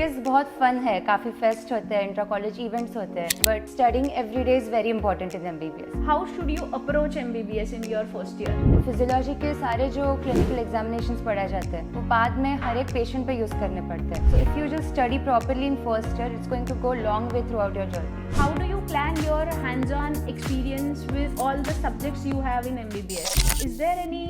MBBS बहुत fun है, काफ़ी फेस्ट होते हैं, इंट्रा कॉलेज इवेंट्स होते हैं, but studying every day is very important in MBBS. How should you approach MBBS in your first year? Physiology के सारे जो क्लिनिकल एग्जामिनेशंस पढ़ाए जाते हैं वो बाद में हर एक पेशेंट पे यूज़ करने पड़ते हैं. So if you just study properly in first year it's going to go long way throughout your journey. How do you plan your hands-on experience with all the subjects you have in MBBS? Is there any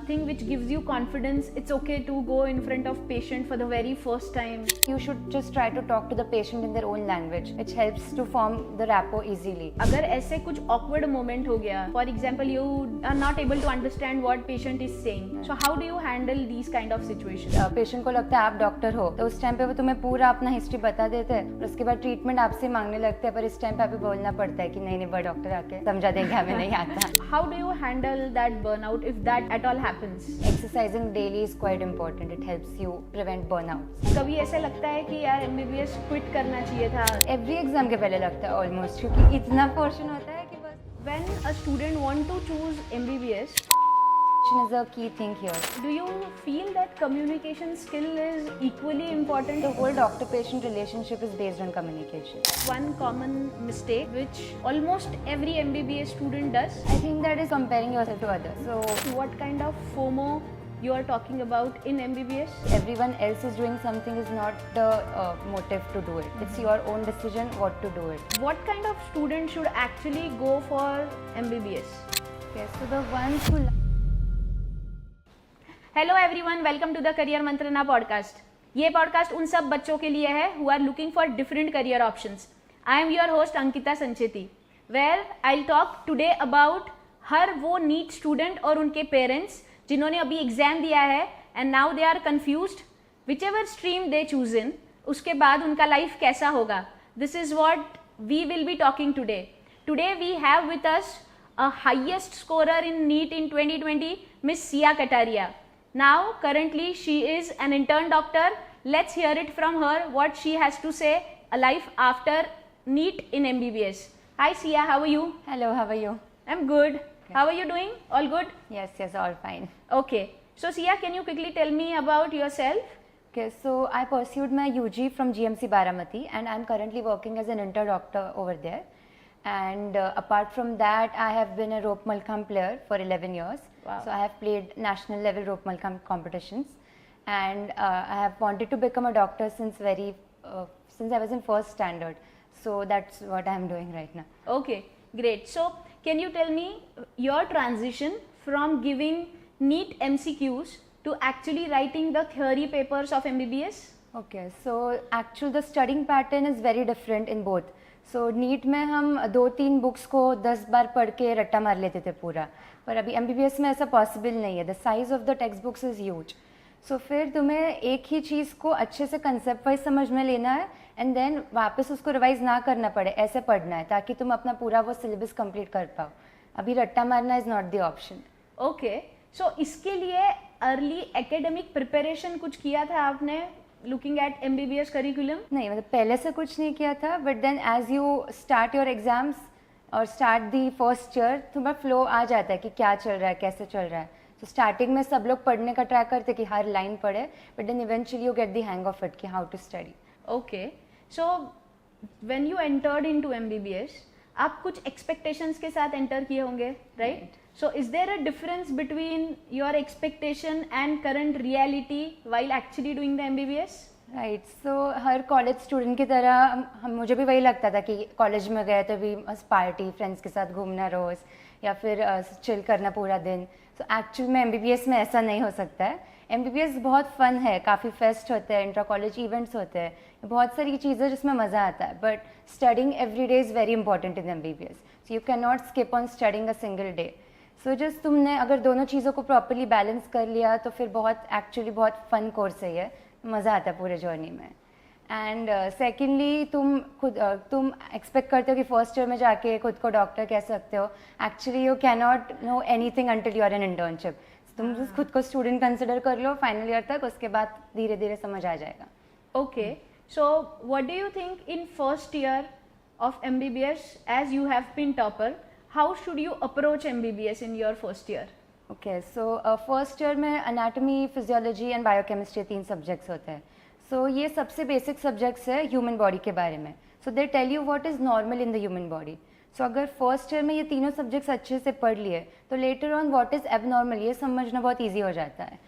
thing which gives you confidence? It's okay to go in front of patient for the very first time. You should just try to talk to the patient in their own language, which helps to form the rapport easily. अगर ऐसे कुछ awkward moment हो गया, for example, you are not able to understand what patient is saying. So how do you handle these kind of situations? Patient को लगता है आप doctor हो तो उस टाइम पे वो तुम्हें पूरा अपना हिस्ट्री बता देते हैं और उसके बाद ट्रीटमेंट आपसे मांगने लगते हैं, पर इस टाइम पे आपको बोलना पड़ता है कि नहीं बड़ा डॉक्टर आके समझा देंगे, हमें नहीं आता. How do you handle that burnout if that at all happens? Exercising daily is quite important. It helps you prevent burnout. कभी ऐसे लगता है कि यार MBBS क्विट करना चाहिए था? Every exam के पहले लगता है ऑलमोस्ट, क्योंकि इतना पोर्शन होता है कि बस. When a student want to choose MBBS, is a key thing here. do you feel that communication skill is equally important? The whole doctor-patient relationship is based on communication. One common mistake which almost every MBBS student does. I think that is comparing yourself to others. So What kind of FOMO you are talking about in MBBS? everyone else is doing something is not the motive to do it. It's your own decision what to do it. What kind of student should actually go for MBBS? Okay, so the ones who hello everyone, welcome to the career Mantrana podcast. ये podcast उन सब बच्चों के लिए है who are looking for different career options. I am your host Ankita Sancheti, where I talk today about हर वो NEET student और उनके पेरेंट्स जिन्होंने अभी एग्जाम दिया है and now they are confused whichever stream they choose in, उसके बाद उनका लाइफ कैसा होगा. This is what we will be talking today. Today we have with us a highest scorer in NEET in 2020, Miss Siya Kataria. Now, currently, she is an intern doctor. Let's hear it from her what she has to say a life after NEET in MBBS. Hi, Sia. How are you? Hello, how are you? I'm good. How are you doing? All good? Yes, all fine. Okay. So, Sia, can you quickly tell me about yourself? Okay, so I pursued my UG from GMC Baramati and I'm currently working as an intern doctor over there. And apart from that, I have been a rope Malkham player for 11 years. Wow. So I have played national level rope Malkham competitions, and I have wanted to become a doctor since I was in first standard. So that's what I am doing right now. Okay, great. So, can you tell me your transition from giving NEET MCQs to actually writing the theory papers of MBBS? Okay, so the studying pattern is very different in both. So NEET में हम 2-3 books को 10 बार पढ़ के रट्टा मार लेते थे पूरा, पर अभी MBBS में ऐसा पॉसिबल नहीं है. The size of the text books is huge. So फिर तुम्हें एक ही चीज़ को अच्छे से कंसेप्ट वाइज समझ में लेना है एंड देन वापस उसको रिवाइज ना करना पड़े, ऐसे पढ़ना है ताकि तुम अपना पूरा वो सिलेबस कंप्लीट कर पाओ. अभी रट्टा मारना is not the option. Okay, so इसके लिए अर्ली एकेडमिक प्रिपरेशन कुछ किया था आपने looking at MBBS curriculum? नहीं, मतलब पहले से कुछ नहीं किया था, but then as you start your exams और स्टार्ट दी फर्स्ट ईयर तुम्हारा फ्लो आ जाता है कि क्या चल रहा है, कैसे चल रहा है. तो स्टार्टिंग में सब लोग पढ़ने का ट्राई करते कि हर लाइन पढ़े, but then eventually you get the hang of it कि how to study. Okay, so when you entered into MBBS, आप कुछ एक्सपेक्टेशंस के साथ एंटर किए होंगे, right? So is there a difference between your expectation and current reality while actually doing the MBBS? Right. So her college student की तरह मुझे भी वही लगता था कि कॉलेज में गए तो भी बस पार्टी, फ्रेंड्स के साथ घूमना रोज़ या फिर चिल करना पूरा दिन. सो एक्चुअल में MBBS में ऐसा नहीं हो सकता है. MBBS बहुत फन है, काफ़ी फेस्ट होते हैं, इंट्रा कॉलेज इवेंट्स होते हैं, बहुत सारी चीज़ें जिसमें मज़ा आता है. But studying every day is very important in MBBS. So you can not skip on studying a single day. So just तुमने अगर दोनों चीज़ों को प्रॉपरली बैलेंस कर लिया तो फिर बहुत फन कोर्स है ये, मज़ा आता है पूरे जर्नी में. एंड सेकेंडली तुम एक्सपेक्ट करते हो कि फर्स्ट ईयर में जाके खुद को डॉक्टर कह सकते हो. Actually you can not know anything until you are in internship. तुम खुद को स्टूडेंट कंसिडर कर लो फाइनल ईयर तक, उसके बाद धीरे धीरे समझ आ जाएगा. Okay, so what do you think in first year of MBBS as you have been topper, how should you approach MBBS in your first year? Okay, so first year में anatomy, physiology and biochemistry 3 subjects होते हैं. So ये सबसे basic subjects है human body के बारे में. So they tell you what is normal in the human body. So अगर फर्स्ट ईयर में ये तीनों सब्जेक्ट्स अच्छे से पढ़ लिए तो later on what is abnormal ये समझना बहुत ईजी हो जाता है.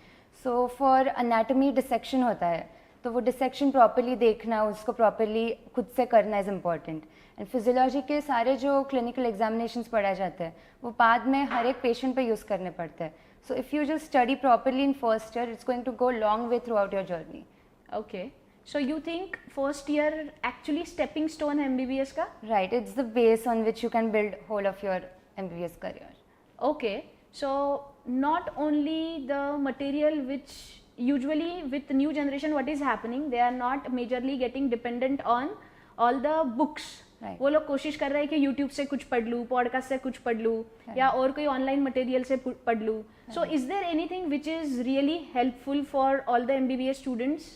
सो फॉर अनाटमी डिसेक्शन होता है, तो वो डिसेक्शन प्रॉपरली देखना, उसको प्रॉपरली खुद से करना इज़ इम्पॉर्टेंट. एंड फिजियोलॉजी के सारे जो क्लिनिकल एग्जामिनेशंस पढ़ाए जाते हैं वो बाद में हर एक पेशेंट पे यूज़ करने पड़ते हैं. So if you just study properly in first year, it's going to go long way throughout your journey. Okay. So you think first year actually stepping stone है MBBS का? Right, it's the base on which you can build whole of your MBBS career. Okay. So not only the material which usually with new generation what is happening, they are not majorly getting dependent on all the books. Right. वो लोग कोशिश कर रहे हैं कि YouTube से कुछ पढ़ लूँ, पॉडकास्ट से कुछ पढ़ लूँ, या और कोई ऑनलाइन मटेरियल से पढ़ लूँ. So is there anything which is really helpful for all the MBBS students?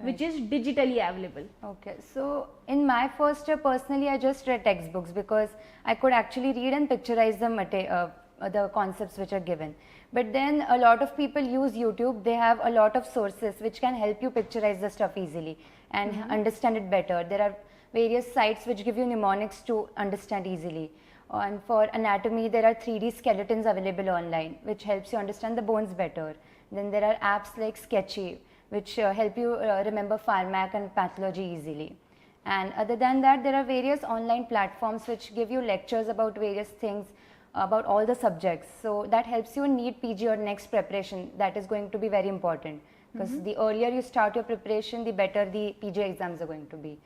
Which is digitally available. Okay, so in my first year personally I just read textbooks because I could actually read and picturize the concepts which are given. But then a lot of people use YouTube. They have a lot of sources which can help you picturize the stuff easily and understand it better. There are various sites which give you mnemonics to understand easily. And for anatomy there are 3D skeletons available online which helps you understand the bones better. Then there are apps like Sketchy which help you remember pharmac and pathology easily. And other than that, there are various online platforms which give you lectures about various things, about all the subjects. So that helps you in NEET PG or next preparation. That is going to be very important because the earlier you start your preparation, the better the PG exams are going to be.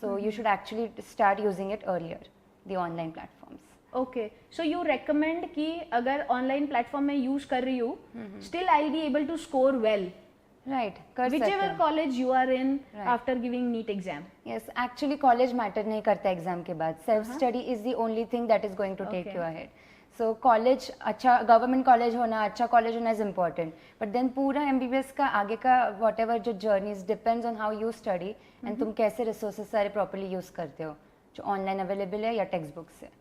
So you should actually start using it earlier, the online platforms. Okay, so you recommend कि अगर online platform में use कर रही हूँ, still I'll be able to score well. Right, कर सकते Whichever हैं. college you are in Right. after giving NEET exam. Yes, actually college matter नहीं करता exam के बाद. Self study is the only thing that is going to take Okay. you ahead. So college अच्छा government college होना, अच्छा college होना is important. But then पूरा MBBS का आगे का whatever जो journeys depends on how you study and तुम कैसे resources सारे properly use करते हो, जो online available है या textbook से.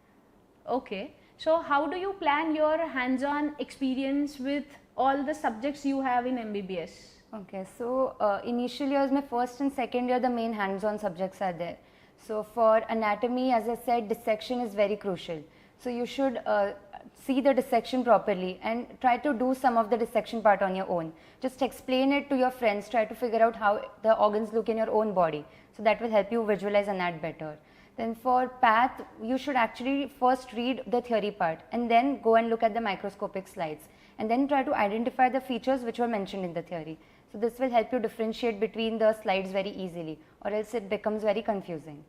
Okay, so how do you plan your hands-on experience with all the subjects you have in MBBS? Okay, so initial years में first and second year the main hands-on subjects are there. So for anatomy, as I said, dissection is very crucial. So you should see the dissection properly and try to do some of the dissection part on your own. Just explain it to your friends, try to figure out how the organs look in your own body. So that will help you visualize anat better. Then for path, you should actually first read the theory part and then go and look at the microscopic slides and then try to identify the features which were mentioned in the theory. So this will help you differentiate between the slides very easily, or else it becomes very confusing.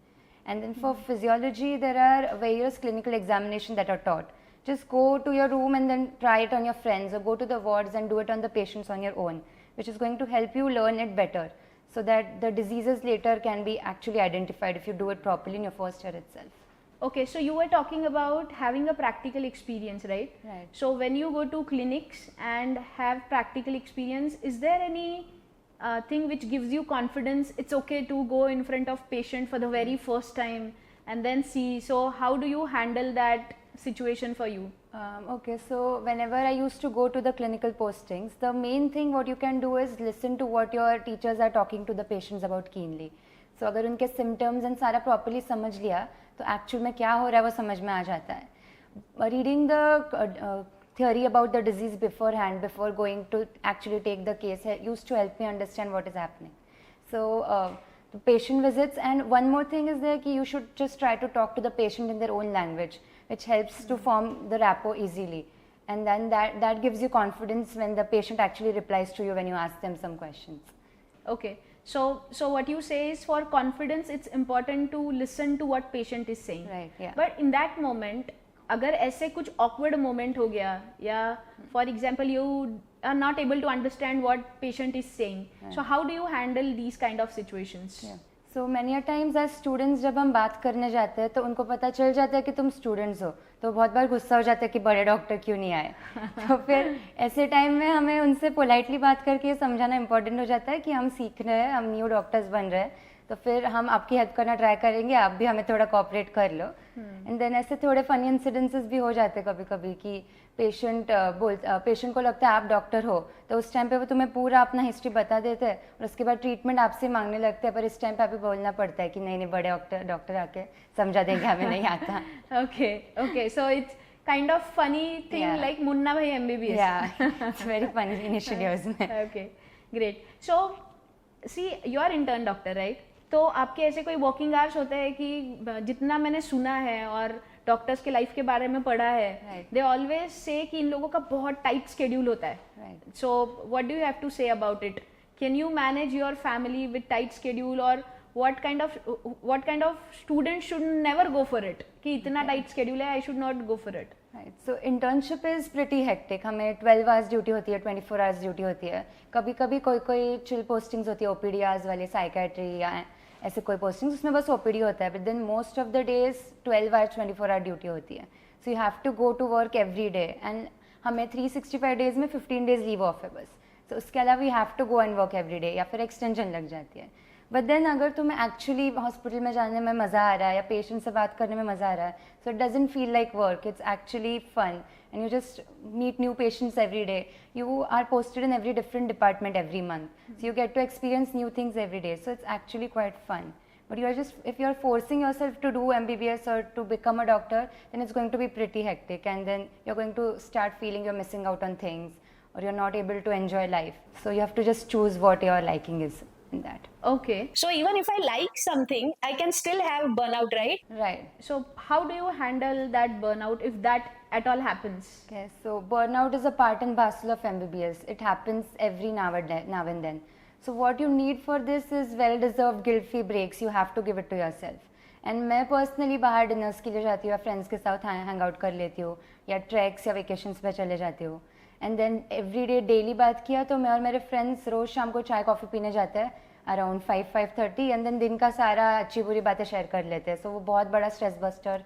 And then for physiology, there are various clinical examinations that are taught. Just go to your room and then try it on your friends, or go to the wards and do it on the patients on your own, which is going to help you learn it better, so that the diseases later can be actually identified if you do it properly in your first year itself. Okay, so you were talking about having a practical experience, right? Right. So when you go to clinics and have practical experience, is there any thing which gives you confidence? It's okay to go in front of patient for the very first time and then see. So how do you handle that situation for you? Okay, so whenever I used to go to the clinical postings, the main thing what you can do is listen to what your teachers are talking to the patients about keenly. So अगर उनके symptoms and सारा properly समझ लिया तो actual में क्या हो रहा है वो समझ में आ जाता है. Reading the theory about the disease beforehand, before going to actually take the case, used to help me understand what is happening. So the patient visits, and one more thing is there कि you should just try to talk to the patient in their own language, which helps to form the rapport easily. And then that gives you confidence when the patient actually replies to you when you ask them some questions. Okay. So what you say is, for confidence, it's important to listen to what patient is saying. Right, yeah. But in that moment, अगर ऐसे कुछ awkward moment हो गया, या for example you are not able to understand what patient is saying, so how do you handle these kind of situations? Yeah. So many a times as students जब हम बात करने जाते हैं तो उनको पता चल जाता है कि तुम students हो, तो बहुत बार गुस्सा हो जाता है कि बड़े डॉक्टर क्यों नहीं आए. तो फिर ऐसे टाइम में हमें उनसे पोलाइटली बात करके समझाना इम्पोर्टेंट हो जाता है कि हम सीख रहे हैं, हम न्यू डॉक्टर्स बन रहे हैं, तो फिर हम आपकी हेल्प करना ट्राई करेंगे, आप भी हमें थोड़ा कोऑपरेट कर लो. एंड देन ऐसे थोड़े फनी इंसिडेंसेस भी हो जाते हैं कभी कभी कि पेशेंट को लगता है आप डॉक्टर हो, तो उस टाइम पे वो तुम्हें पूरा अपना हिस्ट्री बता देते हैं और उसके बाद ट्रीटमेंट आपसे मांगने लगते हैं, पर इस टाइम पे आपको बोलना पड़ता है कि नहीं नहीं, बड़े डॉक्टर आके समझा देंगे, हमें नहीं आता. Okay, okay. So it's kind of funny thing Yeah. like Munna Bhai MBBS. Yeah, it's very funny initially उसमें. Okay, great. So see, you are intern doctor, right? तो आपके ऐसे कोई वर्किंग आवर्स होते हैं कि जितना मैंने सुना है और डॉक्टर्स के लाइफ के बारे में पढ़ा है, Right. दे ऑलवेज से कि इन लोगों का बहुत टाइट शेड्यूल होता है. Right. So what do you have to say about it? Can you manage your family with tight schedule, or what kind of student should never go for it? कि इतना tight schedule है, I should not go for it. Right. So internship is pretty hectic. हमें 12 hours duty होती है, 24 hours duty होती है. कभी कभी कोई चिल पोस्टिंग्स होती है, OPD hours वाली, साइकेट्री या ऐसे कोई पोस्टिंग्स, उसमें बस OPD होता है. But then most of the days 12 hours 24 hour duty होती है. So you have to go to work every day and हमें 365 डेज में 15 डेज लीव ऑफ है बस. तो उसके अलावा you have to go and work every day या फिर एक्सटेंशन लग जाती है. बट देन अगर तुम्हें एक्चुअली हॉस्पिटल में जाने में मज़ा आ रहा है या पेशेंट से बात करने में मज़ा आ रहा है, so it doesn't feel like work, it's actually fun and you just meet new patients every day. You are posted in every different department every month, so you get to experience new things every day. So it's actually quite fun. But if you are forcing yourself to do MBBS or to become a doctor, then it's going to be pretty hectic, and then you're going to start feeling you're missing out on things, or you're not able to enjoy life. So you have to just choose what your liking is in that. Okay. So even if I like something, I can still have burnout, right? Right. So how do you handle that burnout if that at all happens? Okay. So burnout is a part and parcel of MBBS. It happens every now and then. So what you need for this is well-deserved guilt-free breaks. You have to give it to yourself. And मैं personally बाहर dinners के लिए जाती हूँ या friends के साथ hang out कर लेती हूँ या ट्रैक्स या वेकेशंस पे चले जाती हूँ. And then every day daily बात किया तो मैं और मेरे फ्रेंड्स रोज़ शाम को चाय कॉफ़ी पीने जाते हैं अराउंड 5-5:30 एंड देन दिन का सारा अच्छी बुरी बातें शेयर कर लेते हैं. सो वो बहुत बड़ा स्ट्रेस बस्टर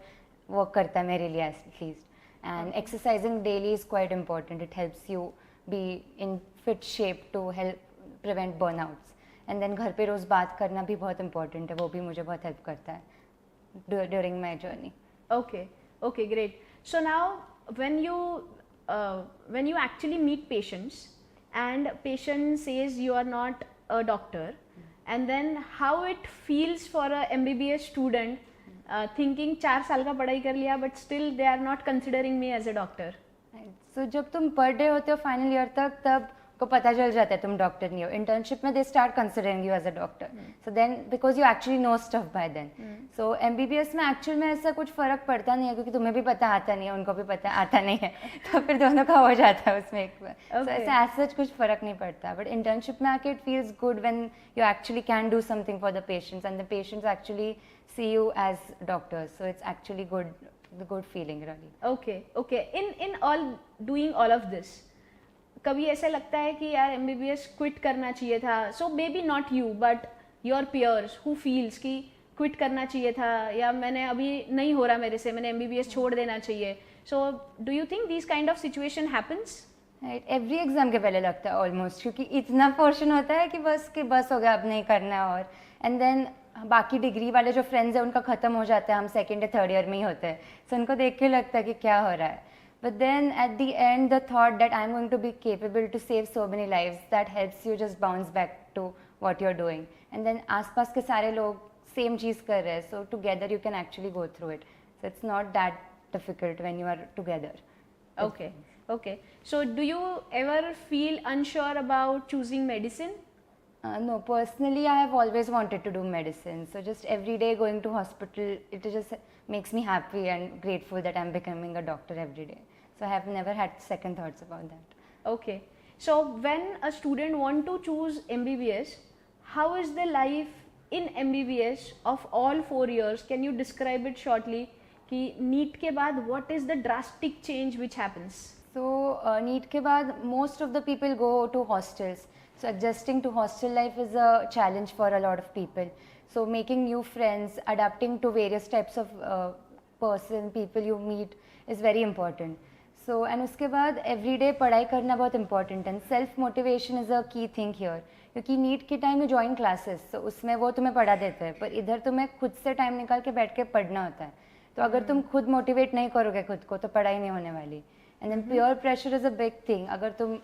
वर्क करता है मेरे लिए at least. And exercising daily is quite important. It helps you be in fit shape to help prevent burnouts. And then घर पे रोज़ बात करना भी बहुत इंपॉर्टेंट है, वो भी मुझे बहुत हेल्प करता है during my journey. Okay, okay, great. So now when you actually meet patients and patient says you are not a doctor, and then how it feels for a MBBS student thinking 4 साल का पढ़ाई कर लिया but still they are not considering me as a doctor. सो जब तुम पढ़ रहे होते हो फाइनल ईयर तक, तब को पता चल जाता है तुम डॉक्टर नहीं हो. इंटर्नशिप में they start considering you as a doctor. So then because you actually know stuff by then. So MBBS में एक्चुअल में ऐसा कुछ फर्क पड़ता नहीं है क्योंकि तुम्हें भी पता आता नहीं है, उनको भी पता आता नहीं है, तो फिर दोनों का हो जाता है उसमें एक बार. सो ऐसा एज सच कुछ फर्क नहीं पड़ता. बट इंटर्नशिप में आके it feels good when you actually can do something for the patients and the patients actually see you as doctors. So it's actually good feeling really. Okay, okay. In all doing all of this, कभी ऐसा लगता है कि यार MBBS quit करना चाहिए था? So maybe not you but your peers who feels कि क्विट करना चाहिए था या मैंने अभी नहीं हो रहा मेरे से, मैंने MBBS छोड़ देना चाहिए. So do you think this kind of situation happens? Right. Every exam के पहले लगता है ऑलमोस्ट, क्योंकि इतना पोर्शन होता है कि बस हो गया, अब नहीं करना है. और एंड देन बाकी डिग्री वाले जो फ्रेंड्स हैं उनका ख़त्म हो जाता है, हम सेकेंड या थर्ड ईयर में ही होते हैं. सो उनको देख के लगता है कि क्या हो रहा है. But then at the end, the thought that I'm going to be capable to save so many lives, that helps you just bounce back to what you're doing. And then आसपास के सारे लोग same चीज़ कर रहे हैं, so together you can actually go through it. So it's not that difficult when you are together. Okay, okay. So do you ever feel unsure about choosing medicine? No, personally I have always wanted to do medicine. So just every day going to hospital, it just makes me happy and grateful that I'm becoming a doctor every day. So I have never had second thoughts about that. Okay. So when a student want to choose MBBS, how is the life in MBBS of all 4 years? Can you describe it shortly? कि NEET के बाद what is the drastic change which happens? So NEET के बाद most of the people go to hostels. So adjusting to hostel life is a challenge for a lot of people. So making new friends, adapting to various types of people you meet is very important. So and उसके बाद everyday पढ़ाई करना बहुत important है. Self motivation is a key thing here. क्योंकि NEET के time में join classes, so उसमें वो तुम्हें पढ़ा देते हैं, पर इधर तुम्हें खुद से टाइम निकाल के बैठ के पढ़ना होता है. तो अगर तुम खुद मोटिवेट नहीं करोगे खुद को तो पढ़ाई नहीं होने वाली. And then peer pressure is a big thing. अगर तुम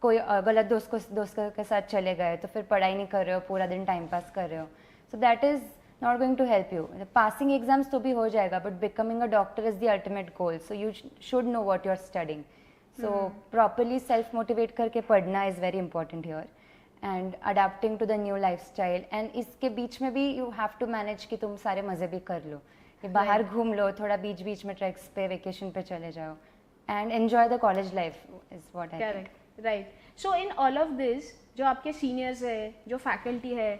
कोई गलत दोस्त के साथ चले गए तो फिर पढ़ाई नहीं कर रहे हो, पूरा दिन टाइम पास कर रहे हो, so that is not going to help you. Passing exams तो भी हो जाएगा, but becoming a doctor is the ultimate goal. So you should know what you are studying. So properly self motivate करके पढ़ना is very important here, and adapting to the new life style. And इसके बीच में भी you have to manage कि तुम सारे मज़े भी कर लो, कि बाहर घूम लो, थोड़ा बीच बीच में ट्रैक्स पे वेकेशन पे चले जाओ, and enjoy the college life is what I think. Correct, right. So in all of this, जो आपके सीनियर्स है, जो फैकल्टी है,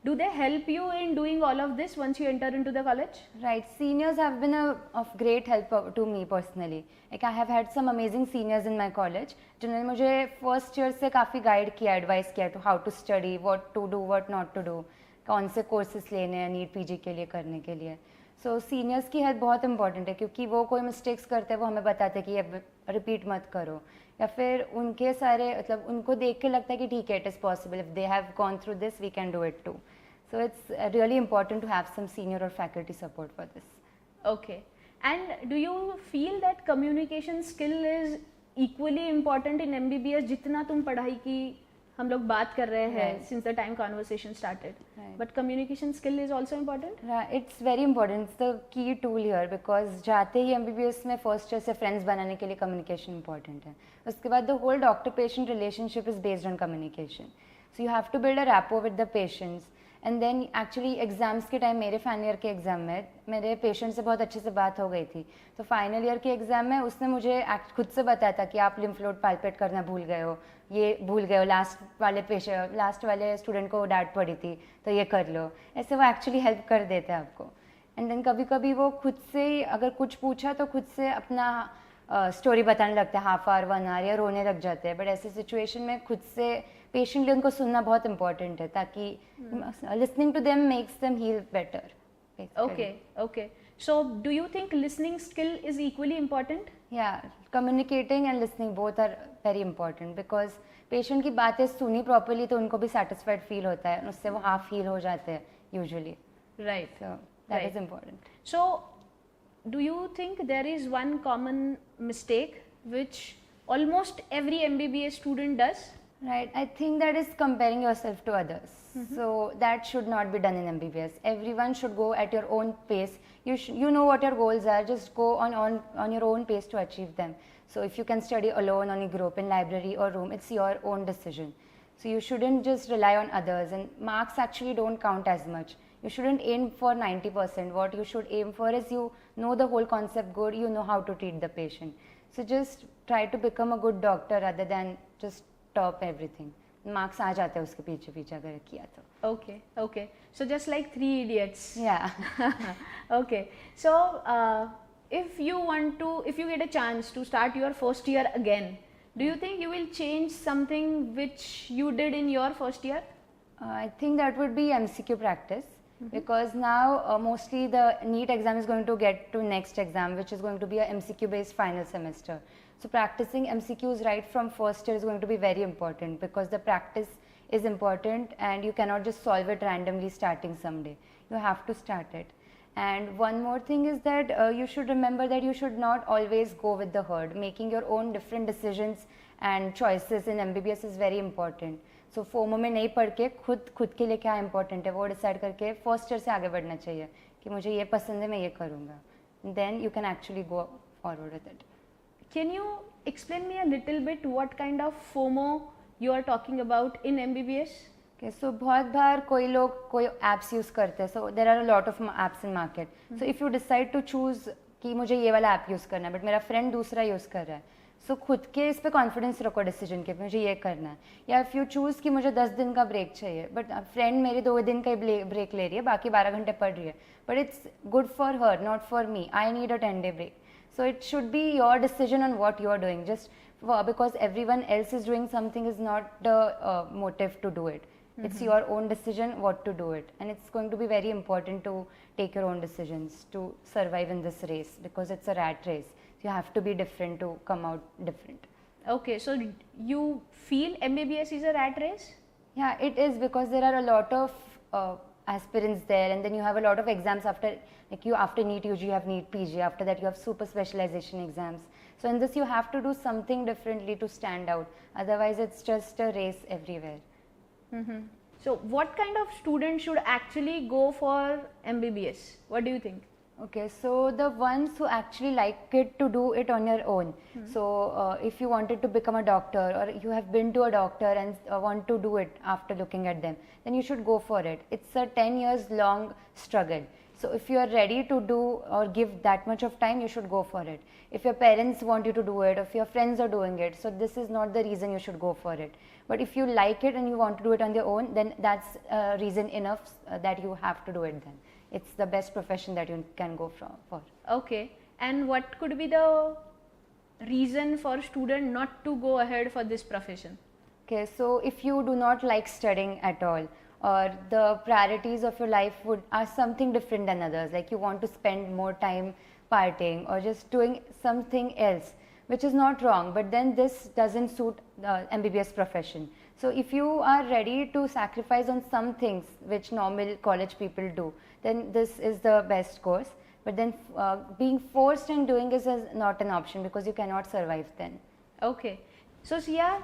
do they help you in doing all of this once you enter into the college? Right, seniors have been of great help to me personally. Like I have had some amazing seniors in my college जिन्होंने मुझे first year से काफ़ी guide किया, advice किया to how to study, what to do, what not to do, कौन से courses लेने हैं नीट पीजी के लिए करने के लिए. सो सीनियर्स की हेल्प बहुत इंपॉर्टेंट है, क्योंकि वो कोई मिस्टेक्स करते हैं वो हमें बताते हैं कि ये रिपीट मत करो, या फिर उनके सारे मतलब उनको देख के लगता है कि ठीक है, it is possible, if they have gone through this we can do it too. So it's really important to have some senior or faculty support for this. Okay. And do you feel that communication skill is equally important in MBBS जितना तुम पढ़ाई की हम लोग बात कर रहे हैं since the time conversation started, but communication skill is also important? Right, it's very important. It's the key tool here because जाते ही MBBS में first year से friends बनाने के लिए communication important है. उसके बाद the whole doctor-patient relationship is based on communication. So you have to build a rapport with the patients. And then actually exams के टाइम मेरे फाइनल ईयर के एग्ज़ाम में मेरे पेशेंट से बहुत अच्छे से बात हो गई थी. तो फाइनल ईयर के एग्ज़ाम में उसने मुझे खुद से बताया था कि आप लिम्फ नोड पाल्पेट करना भूल गए हो, ये भूल गए हो, लास्ट वाले स्टूडेंट को डांट पड़ी थी तो ये कर लो. ऐसे वो एक्चुअली हेल्प कर देते हैं आपको. एंड देन कभी कभी वो खुद से ही अगर कुछ पूछा तो खुद से अपना स्टोरी बताने लगते हैं, हाफ आवर 1 आवर, या रोने लग जाते हैं. बट ऐसे सिचुएशन में खुद से पेशेंटली उनको सुनना बहुत इंपॉर्टेंट है, ताकि listening to them makes them heal better. Okay, okay. So do you think listening skill is equally important? Yeah, communicating and listening both are very important because patient की बातें सुनी प्रॉपरली तो उनको भी सेटिस्फाइड फील होता है, उससे वो हाफ हील हो जाते हैं usually. Right. So that is important. So do you think there is one common mistake which almost every MBBS student does? Right, I think that is comparing yourself to others. So that should not be done in MBBS. Everyone should go at your own pace. You know what your goals are. Just go on your own pace to achieve them. So if you can study alone on a group in library or room, it's your own decision. So you shouldn't just rely on others. And marks actually don't count as much. You shouldn't aim for 90%. What you should aim for is you know the whole concept good. You know how to treat the patient. So just try to become a good doctor rather than just top everything. Marks आ जाते हैं उसके पीछे पीछे अगर किया तो. Okay, okay. So just like 3 idiots. Yeah. Okay. So if you get a chance to start your first year again, do you think you will change something which you did in your first year? I think that would be MCQ practice. Because now mostly the NEET exam is going to get to next exam, which is going to be a MCQ based final semester. So practicing MCQs right from first year is going to be very important because the practice is important and you cannot just solve it randomly starting someday. You have to start it. And one more thing is that you should remember that you should not always go with the herd. Making your own different decisions and choices in MBBS is very important. So FOMO में नहीं पढ़ के खुद के लिए क्या important है वो decide करके first year से आगे बढ़ना चाहिए कि मुझे ये पसंद है मैं ये करूँगा. Then you can actually go forward with it. Can you explain me a little bit what kind of FOMO you are talking about in MBBS? Okay, so बहुत बार कोई लोग कोई apps use करते हैं. So there are a lot of apps in market. So if you decide to choose कि मुझे ये वाला app use करना है, but मेरा friend दूसरा use कर रहा है, so खुद के इस पे confidence रखो decision के मुझे ये करना है. या if you choose कि मुझे 10 दिन का break चाहिए, but friend मेरी 2 दिन का break ले रही है, बाकी 12 घंटे पढ़ रही है, but it's good for her, not for me. I need a 10-day break. So it should be your decision on what you are doing. Just because everyone else is doing something is not the motive to do it. It's your own decision what to do it, and it's going to be very important to take your own decisions to survive in this race because it's a rat race. So you have to be different to come out different. Okay, so you feel MBBS is a rat race? Yeah, it is because there are a lot of aspirants there, and then you have a lot of exams after, like after NEET UG you have NEET PG, after that you have super specialization exams. So in this you have to do something differently to stand out. Otherwise it's just a race everywhere. So what kind of student should actually go for MBBS? What do you think? Okay, so the ones who actually like it to do it on your own. So if you wanted to become a doctor, or you have been to a doctor and want to do it after looking at them, then you should go for it. It's a 10 years long struggle. So if you are ready to do or give that much of time, you should go for it. If your parents want you to do it, if your friends are doing it, so this is not the reason you should go for it. But if you like it and you want to do it on your own, then that's reason enough that you have to do it then. It's the best profession that you can go for. Okay, and what could be the reason for student not to go ahead for this profession? Okay, so if you do not like studying at all, or the priorities of your life are something different than others, like you want to spend more time partying or just doing something else, which is not wrong, but then this doesn't suit the MBBS profession. So if you are ready to sacrifice on some things which normal college people do, then this is the best course. But then being forced and doing this is not an option, because you cannot survive then. Okay, so Sia,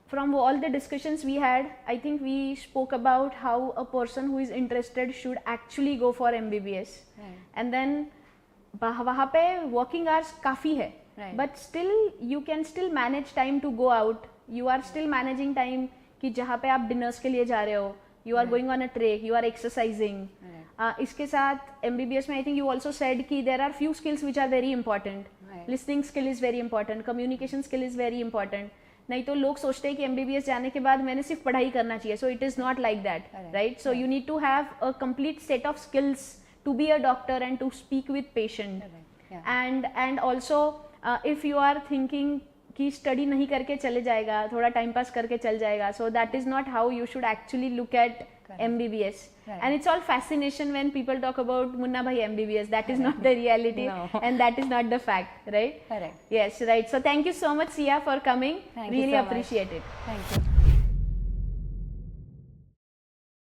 from all the discussions we had, I think we spoke about how a person who is interested should actually go for MBBS. Right. And then वहाँ पे working hours काफ़ी है, Right. but still you can still manage time to go out. You are still managing time कि जहाँ पे आप dinners के लिए जा रहे हो, you are going on a trek, you are exercising. इसके साथ MBBS में I think you also said कि there are few skills which are very important. Right. Listening skill is very important, communication skill is very important. नहीं तो लोग सोचते हैं कि MBBS जाने के बाद मैंने सिर्फ पढ़ाई करना चाहिए. So it is not like that, right? So you need to have a complete set of skills to be a doctor and to speak with patient. And also if you are thinking कि study नहीं करके चले जाएगा, थोड़ा time pass करके चल जाएगा, so that is not how you should actually look at MBBS. And it's all fascination when people talk about Munna bhai MBBS. That is not the reality. No. And that is not the fact, right? Correct. Yes, right. So thank you so much, Sia, for coming. Thank you Really so much. appreciate it. Thank you.